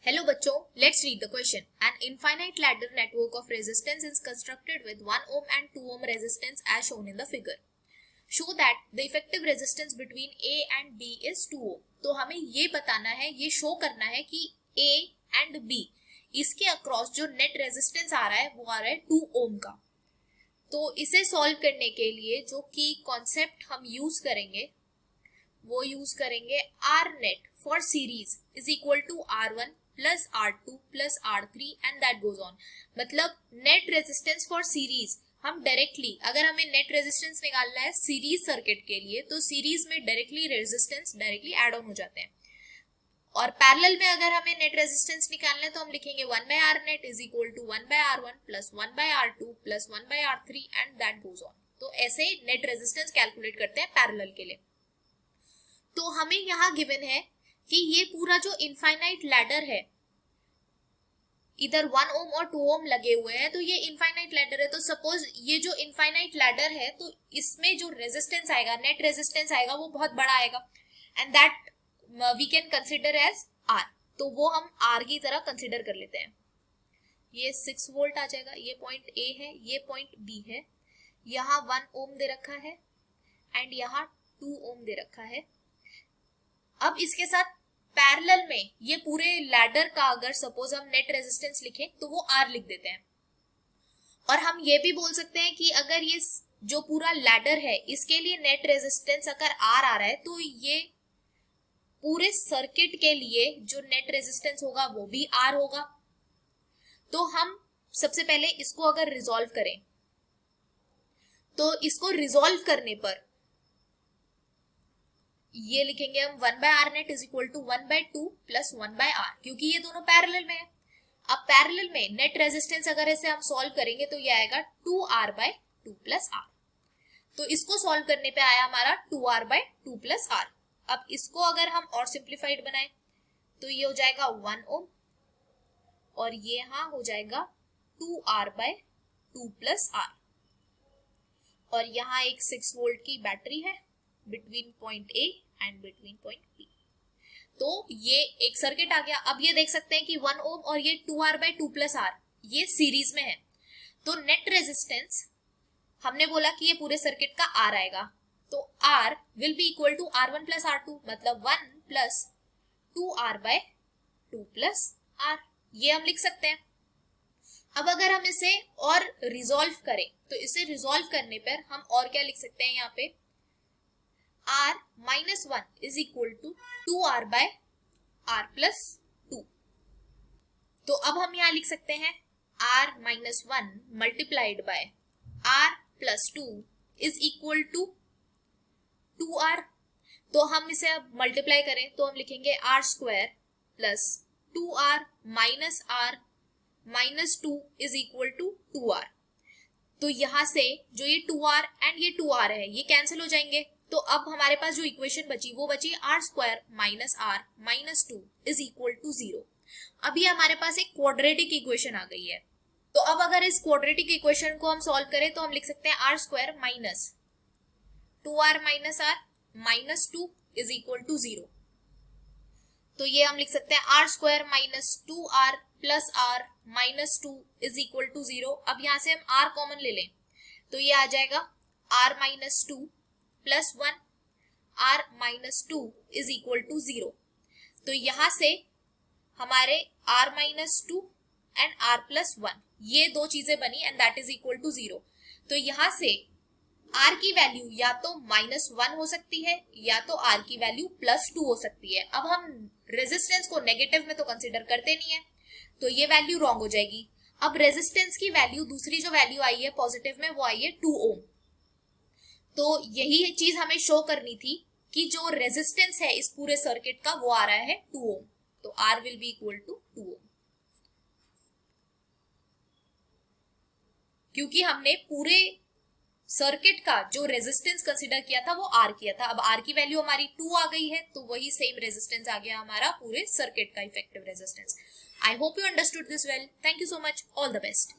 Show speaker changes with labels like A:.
A: Hello बच्चों, let's read the question. An infinite ladder network of resistance is constructed with 1 ohm and 2 ohm resistance as shown in the figure. Show that the effective resistance between A and B is 2 ohm. तो हमें ये बताना है, ये show करना है कि A and B इसके अक्रॉस जो नेट रेजिस्टेंस आ रहा है वो आ रहा है 2 ओम का. तो इसे सॉल्व करने के लिए जो की कॉन्सेप्ट हम यूज करेंगे वो यूज करेंगे R net for series is equal to R1 plus R2 plus R3 and that goes on. मतलब नेट रेजिस्टेंस फॉर सीरीज हम डायरेक्टली, अगर हमें नेट रेजिस्टेंस निकालना है सीरीज सर्किट के लिए तो सीरीज में directly resistance directly add on हो जाते हैं. और पैरेलल में अगर हमें नेट रेजिस्टेंस निकालना है तो हम लिखेंगे 1 by R net is equal to 1 by R1 plus 1 by R2 plus 1 by R3 and that goes on. तो ऐसे नेट रेजिस्टेंस कैलकुलेट करते हैं पैरेलल के लिए. तो हमें यहाँ गिवन है कि ये पूरा जो इनफाइनाइट लैडर है इधर 1 ओम और 2 ओम लगे हुए हैं, तो ये इनफाइनाइट लैडर है. तो सपोज ये जो इनफाइनाइट लैडर है तो इसमें जो रेजिस्टेंस आएगा, नेट रेजिस्टेंस आएगा वो बहुत बड़ा आएगा and that we can consider as R. तो वो हम R की तरह कंसिडर कर लेते हैं. ये 6 वोल्ट आ जाएगा. ये पॉइंट A है, ये पॉइंट B है. यहाँ 1 ओम दे रखा है एंड यहाँ 2 ओम दे रखा है. अब इसके साथ पैरेलल में ये पूरे लैडर का अगर सपोज हम नेट रेजिस्टेंस लिखें तो वो R लिख देते हैं. और हम ये भी बोल सकते हैं कि अगर ये जो पूरा लैडर है इसके लिए नेट रेजिस्टेंस अगर R आ रहा है तो ये पूरे सर्किट के लिए जो नेट रेजिस्टेंस होगा वो भी R होगा. तो हम सबसे पहले इसको अगर रिजॉल्व करें तो इसको रिजॉल्व करने पर ये लिखेंगे हम 1 by R net is equal to 1 by 2 plus 1 by R, क्योंकि ये दोनों पैरेलल में है. अब पैरेलल में नेट रेजिस्टेंस अगर ऐसे हम सॉल्व करेंगे तो ये आएगा 2R बाय 2 प्लस आर. तो इसको सॉल्व करने पे आया हमारा 2R बाय 2 प्लस आर. अब इसको अगर हम और सिंप्लीफाइड बनाए तो ये हो जाएगा 1 ओम और ये यहाँ हो जाएगा 2R बाय 2 प्लस आर. और यहाँ एक 6 वोल्ट की बैटरी है between point A and between point B. तो ये एक सर्किट आ गया. अब ये देख सकते हैं कि 1 ओम और ये 2R बाय 2 प्लस आर ये सीरीज में है. तो नेट रेजिस्टेंस हमने बोला कि ये पूरे सर्किट का R आएगा. तो R will be equal to R1 plus R2, मतलब 1 plus 2R bye 2 plus R. ये हम लिख सकते हैं. अब अगर हम इसे और रिजॉल्व करें तो इसे रिजॉल्व करने पर हम और क्या लिख सकते हैं, यहाँ पे R minus 1 is equal to 2R by R plus 2. तो अब हम यहाँ लिख सकते हैं R minus 1 multiplied by R plus 2 is equal to 2R. तो हम इसे अब मल्टीप्लाई करें तो हम लिखेंगे R square plus 2R minus R minus 2 is equal to 2R. तो यहाँ से जो ये 2R एंड ये 2R है ये कैंसिल हो जाएंगे. तो अब हमारे पास जो इक्वेशन बची वो बची R square minus R minus 2 is equal to 0. अभी हमारे पास एक क्वाड्रेटिक इक्वेशन आ गई है. तो अब अगर इस क्वाड्रेटिक इक्वेशन को हम सॉल्व करें तो हम लिख सकते हैं R square minus 2R minus R minus 2 is equal to 0. तो ये हम लिख सकते हैं R square minus 2R plus R minus 2 is equal to 0. अब यहाँ से हम R कॉमन ले लें तो ये आ जाएगा R minus 2 plus 1 R minus 2 is equal to 0. तो यहां से हमारे R minus 2 and R plus 1 ये दो चीजें बनी and that is equal to 0. तो यहां से R की वैल्यू या तो माइनस 1 हो सकती है या तो R की वैल्यू प्लस 2 हो सकती है. अब हम रेजिस्टेंस को नेगेटिव में तो कंसिडर करते नहीं है तो ये वैल्यू रॉन्ग हो जाएगी. अब रेजिस्टेंस की वैल्यू, दूसरी जो वैल्यू आई है पॉजिटिव में वो आई है 2 ओम. तो यही चीज हमें शो करनी थी कि जो रेजिस्टेंस है इस पूरे सर्किट का वो आ रहा है 2 ओम. तो R will be equal to 2 ohm, क्योंकि हमने पूरे सर्किट का जो रेजिस्टेंस कंसीडर किया था वो R किया था. अब R की वैल्यू हमारी 2 आ गई है तो वही सेम रेजिस्टेंस आ गया हमारा पूरे सर्किट का effective resistance. I hope you understood this well. Thank you so much. All the best.